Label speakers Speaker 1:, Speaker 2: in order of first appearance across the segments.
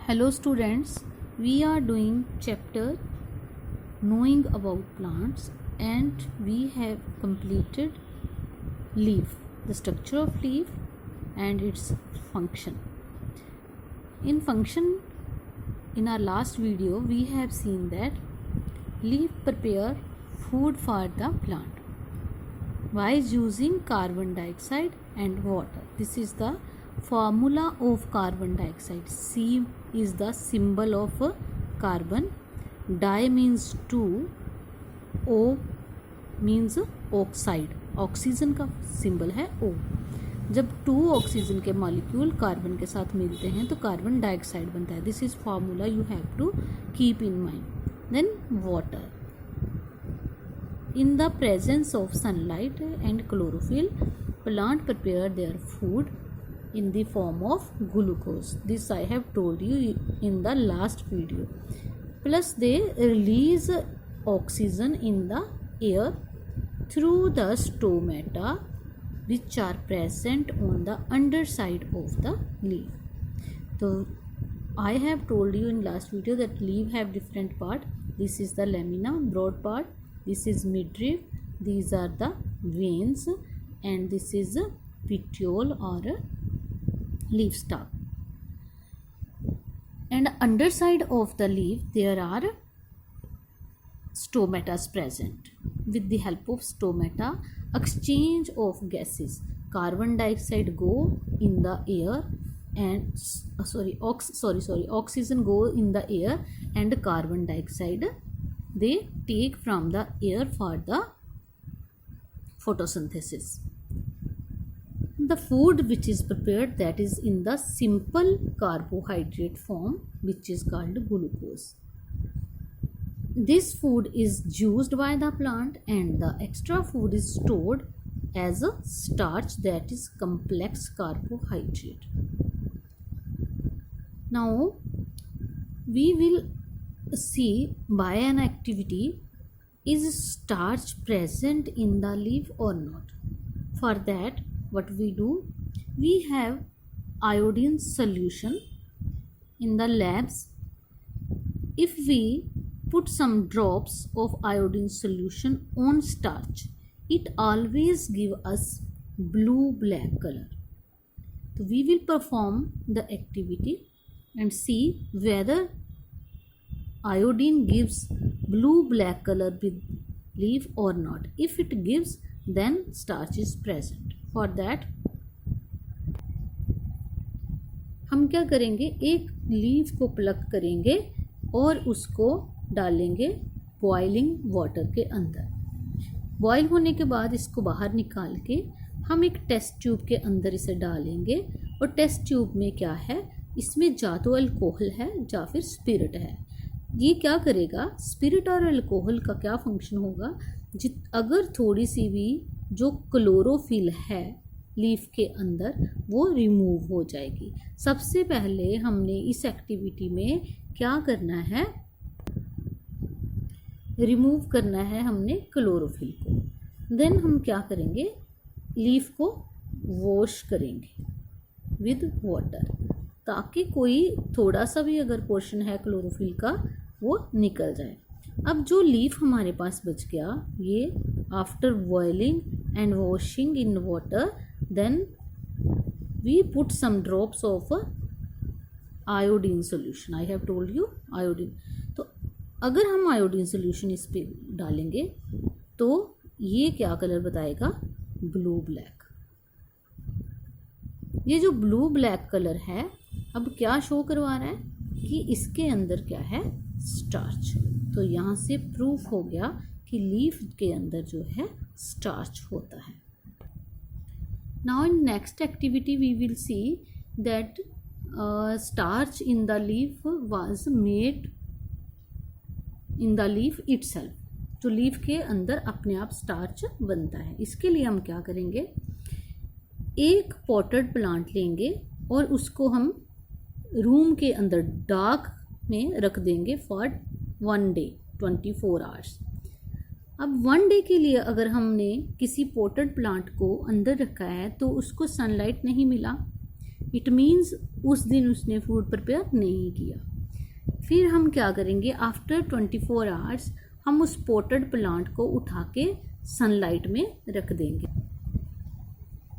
Speaker 1: Hello students, we are doing chapter knowing about plants and we have completed leaf, the structure of leaf and its function. In function, in our last video we have seen that leaf prepare food for the plant by using carbon dioxide and water. This is the formula of carbon dioxide. C is the symbol of carbon, di means 2, O means oxide, oxygen का symbol है O. जब 2 oxygen के molecule carbon के साथ मिलते हैं तो carbon dioxide बनता है. This is formula you have to keep in mind. Then water. In the presence of sunlight and chlorophyll, plant prepare their food in the form of glucose. This I have told you in the last video. Plus they release oxygen in the air through the stomata which are present on the underside of the leaf. So I have told you in last video that leaf have different part. This is the lamina, broad part. This is midrib, these are the veins, and this is a petiole or a leaf stalk. And underside of the leaf there are stomata present. With the help of stomata, exchange of gases, carbon dioxide go in the air and oxygen go in the air and carbon dioxide they take from the air for the photosynthesis. The food which is prepared, that is in the simple carbohydrate form, which is called glucose. This food is used by the plant and the extra food is stored as a starch, that is complex carbohydrate. Now we will see by an activity, is starch present in the leaf or not. For that what we do, we have iodine solution in the labs. If we put some drops of iodine solution on starch, it always give us blue black color. So we will perform the activity and see whether iodine gives blue black color with leaf or not. If it gives, then starch is present. For that हम क्या करेंगे, एक leaf को plug करेंगे और उसको डालेंगे boiling water के अंदर. बॉयल होने के बाद इसको बाहर निकाल के हम एक टेस्ट ट्यूब के अंदर इसे डालेंगे. और टेस्ट ट्यूब में क्या है, इसमें या तो अल्कोहल है या फिर स्पिरिट है. ये क्या करेगा, स्पिरिट और अल्कोहल का क्या फंक्शन होगा, अगर थोड़ी सी भी जो क्लोरोफिल है लीफ के अंदर वो रिमूव हो जाएगी. सबसे पहले हमने इस एक्टिविटी में क्या करना है, रिमूव करना है हमने क्लोरोफिल को. देन हम क्या करेंगे, लीफ को वॉश करेंगे विद वाटर, ताकि कोई थोड़ा सा भी अगर पोर्शन है क्लोरोफिल का वो निकल जाए. अब जो लीफ हमारे पास बच गया, ये after boiling and washing in water, then we put some drops of iodine solution. I have told you iodine. तो अगर हम आयोडीन सोल्यूशन इस पे डालेंगे तो ये क्या कलर बताएगा, ब्लू ब्लैक. ये जो ब्लू ब्लैक कलर है अब क्या शो करवा रहा है कि इसके अंदर क्या है, स्टार्च. तो यहाँ से प्रूफ हो गया कि लीफ के अंदर जो है स्टार्च होता है. Now in next activity we will see that starch in the leaf was made in the leaf itself. तो लीफ के अंदर अपने आप स्टार्च बनता है. इसके लिए हम क्या करेंगे, एक पॉटेड प्लांट लेंगे और उसको हम रूम के अंदर डार्क में रख देंगे फॉर 1 डे 24 आवर्स. अब 1 डे के लिए अगर हमने किसी पॉटेड प्लांट को अंदर रखा है तो उसको सनलाइट नहीं मिला, इट मीन्स उस दिन उसने फूड प्रिपेयर नहीं किया। फिर हम क्या करेंगे, आफ्टर 24 आवर्स हम उस पोटेड प्लांट को उठा के सनलाइट में रख देंगे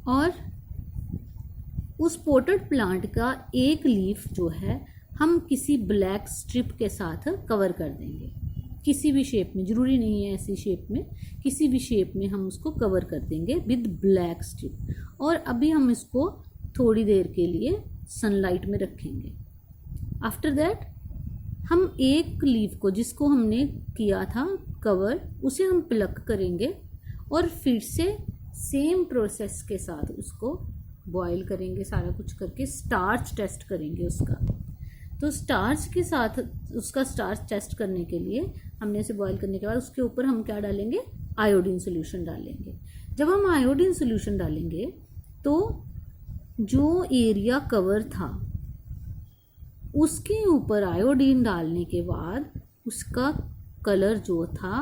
Speaker 1: और उस पोटेड प्लांट का एक लीफ जो है हम किसी ब्लैक स्ट्रिप के साथ कवर कर देंगे। किसी भी शेप में, जरूरी नहीं है ऐसी शेप में, किसी भी शेप में हम उसको कवर कर देंगे विद ब्लैक स्ट्रिप। और अभी हम इसको थोड़ी देर के लिए सनलाइट में रखेंगे। आफ्टर दैट हम एक लीफ को जिसको हमने किया था कवर, उसे हम प्लक करेंगे और फिर से सेम प्रोसेस के साथ उसको बॉईल करेंगे, सारा कुछ करके स्टार्च टेस्ट करेंगे उसका। तो स्टार्च के साथ उसका स्टार्च टेस्ट करने के लिए हमने इसे बॉईल करने के बाद उसके ऊपर हम क्या डालेंगे, आयोडीन सोल्यूशन डालेंगे। जब हम आयोडीन सोल्यूशन डालेंगे तो जो एरिया कवर था उसके ऊपर आयोडीन डालने के बाद उसका कलर जो था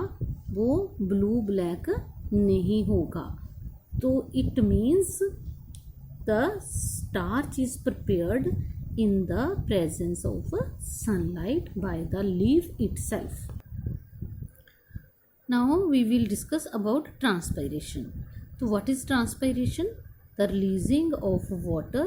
Speaker 1: वो ब्लू ब्लैक नहीं होगा। तो it means the starch is prepared in the presence of sunlight by the leaf itself. Now we will discuss about transpiration. So what is transpiration? The releasing of water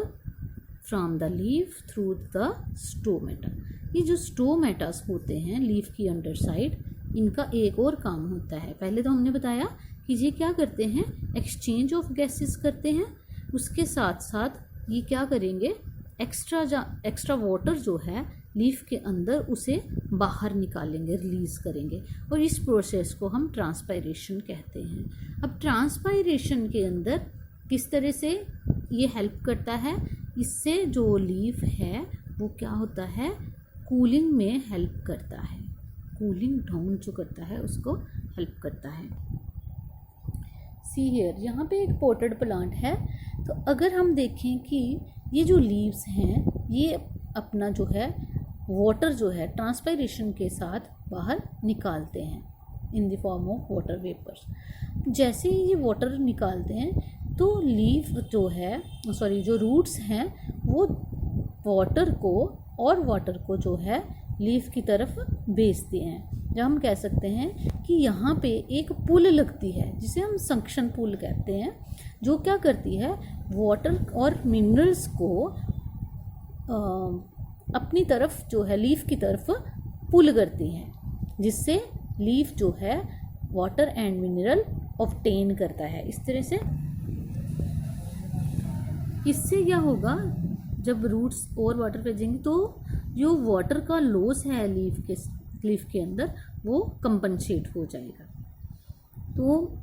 Speaker 1: from the leaf through the stomata. ये जो stomatas होते हैं leaf की under side, इनका एक और काम होता है। पहले तो हमने बताया कि ये क्या करते हैं, एक्सचेंज ऑफ गैसेस करते हैं। उसके साथ साथ ये क्या करेंगे, एक्स्ट्रा वाटर जो है लीफ के अंदर उसे बाहर निकालेंगे, रिलीज करेंगे, और इस प्रोसेस को हम ट्रांसपायरेशन कहते हैं। अब ट्रांसपायरेशन के अंदर किस तरह से ये हेल्प करता है, इससे जो लीफ है वो क्या होता है, कूलिंग में हेल्प करता है, कूलिंग डाउन जो करता है उसको हेल्प करता है। सी हियर, यहाँ पे एक पोटेड प्लांट है। तो अगर हम देखें कि ये जो लीव्स हैं ये अपना जो है वाटर जो है ट्रांसपायरेशन के साथ बाहर निकालते हैं in the form of water vapours. जैसे ही ये वाटर निकालते हैं तो लीफ जो है जो रूट्स हैं वो वाटर को जो है लीफ की तरफ भेजते हैं। जब हम कह सकते हैं कि यहाँ पे एक पुल लगती है जिसे हम सक्शन पुल कहते हैं, जो क्या करती है, वाटर और मिनरल्स को अपनी तरफ जो है लीफ की तरफ पुल करती है, जिससे लीफ जो है वाटर एंड मिनरल ऑब्टेन करता है। इस तरह से इससे क्या होगा, जब रूट्स और वाटर भेजेंगे तो जो वाटर का लॉस है लीफ के अंदर वो कंपनसेट हो जाएगा। तो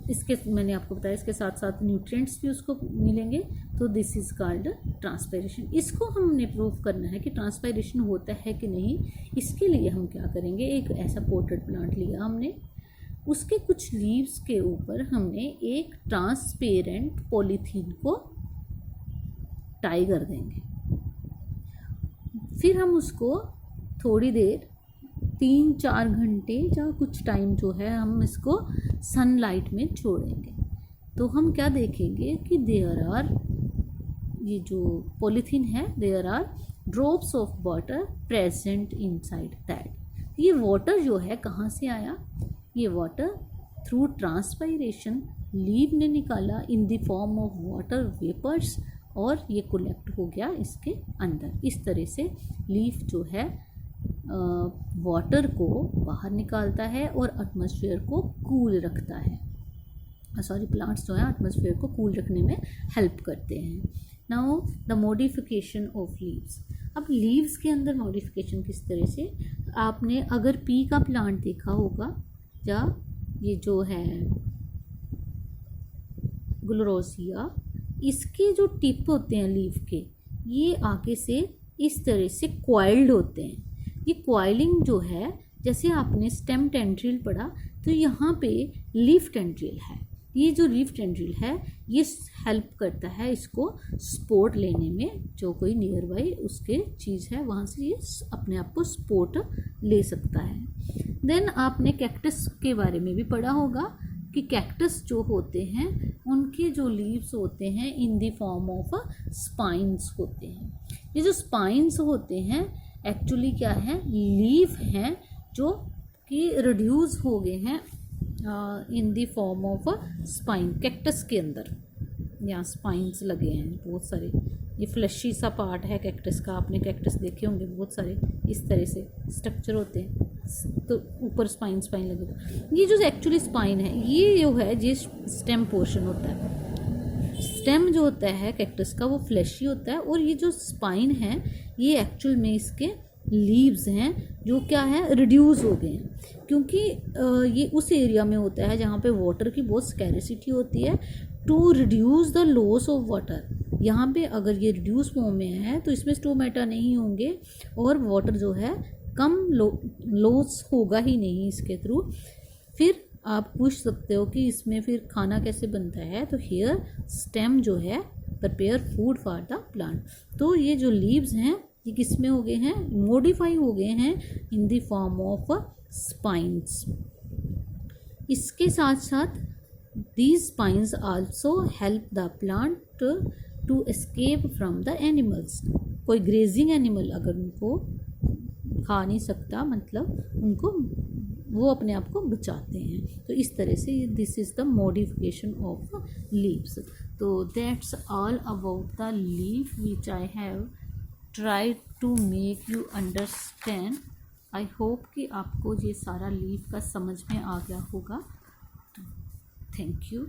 Speaker 1: इसके मैंने आपको बताया इसके साथ साथ न्यूट्रिएंट्स भी उसको मिलेंगे। तो दिस इज़ कॉल्ड ट्रांसपायरेशन। इसको हमने प्रूव करना है कि ट्रांसपायरेशन होता है कि नहीं। इसके लिए हम क्या करेंगे, एक ऐसा पोटेड प्लांट लिया हमने, उसके कुछ लीव्स के ऊपर हमने एक ट्रांसपेरेंट पॉलीथीन को टाई कर देंगे। फिर हम उसको थोड़ी देर 3-4 घंटे या कुछ टाइम जो है हम इसको सनलाइट में छोड़ेंगे। तो हम क्या देखेंगे कि देयर आर, ये जो पॉलीथीन है, there are drops of water present inside that. ये वाटर जो है कहाँ से आया, ये वाटर थ्रू ट्रांसपायरेशन लीफ ने निकाला in the form of water vapours, और ये कलेक्ट हो गया इसके अंदर। इस तरह से लीफ जो है वाटर को बाहर निकालता है और एटमॉस्फेयर को कूल रखता है। प्लांट्स जो है एटमॉस्फेयर को कूल रखने में हेल्प करते हैं। Now the modification of leaves. अब लीव्स के अंदर मॉडिफिकेशन किस तरह से, आपने अगर पी का प्लांट देखा होगा, या ये जो है ग्लोरोसिया, इसके जो टिप होते हैं लीफ के, ये आगे से इस तरह से क्वाइल्ड होते हैं। ये क्वाइलिंग जो है, जैसे आपने स्टेम टेंड्रिल पढ़ा, तो यहाँ पे लीफ टेंड्रिल है। ये जो लीफ टेंड्रिल है ये हेल्प करता है इसको सपोर्ट लेने में। जो कोई नियर बाई उसके चीज़ है वहाँ से ये अपने आप को सपोर्ट ले सकता है। देन आपने कैक्टस के बारे में भी पढ़ा होगा। कि कैक्टस जो होते हैं उनके जो लीव्स होते हैं in the form of spines होते हैं। ये जो स्पाइंस होते हैं एक्चुअली क्या है, लीफ हैं जो कि रिड्यूस हो गए हैं in the form of spine. Cactus के अंदर यहाँ स्पाइंस लगे हैं बहुत सारे। ये फ्लैशी सा पार्ट है कैक्टस का, आपने कैक्टस देखे होंगे बहुत सारे इस तरह से स्ट्रक्चर होते हैं, तो ऊपर स्पाइन लगेगा। ये जो एक्चुअली स्पाइन है ये जो है ये स्टेम पोर्शन होता है। स्टेम जो होता है कैक्टस का वो फ्लैशी होता है, और ये जो स्पाइन है ये एक्चुअल में इसके लीव्स हैं जो क्या है रिड्यूस हो गए हैं, क्योंकि ये उस एरिया में होता है जहाँ पे वाटर की बहुत स्कैरिसिटी होती है। To reduce the loss of water, यहाँ पे अगर ये रिड्यूस फॉर्म में है तो इसमें स्टोमेटा नहीं होंगे और वाटर जो है कम लॉस होगा ही नहीं इसके थ्रू। फिर आप पूछ सकते हो कि इसमें फिर खाना कैसे बनता है, तो हियर स्टेम जो है prepare food for the plant. तो ये जो लीव्स हैं ये किस में हो गए हैं, मॉडिफाई हो गए हैं in the form of spines. इसके साथ साथ these spines also help the plant to escape from the animals। कोई ग्रेजिंग एनिमल अगर उनको खा नहीं सकता, मतलब उनको वो अपने आप को बचाते हैं। तो इस तरह से this is the modification of leaves. तो that's all about the leaf which I have try to make you understand. I hope कि आपको ये सारा लीफ का समझ में आ गया होगा। Thank you.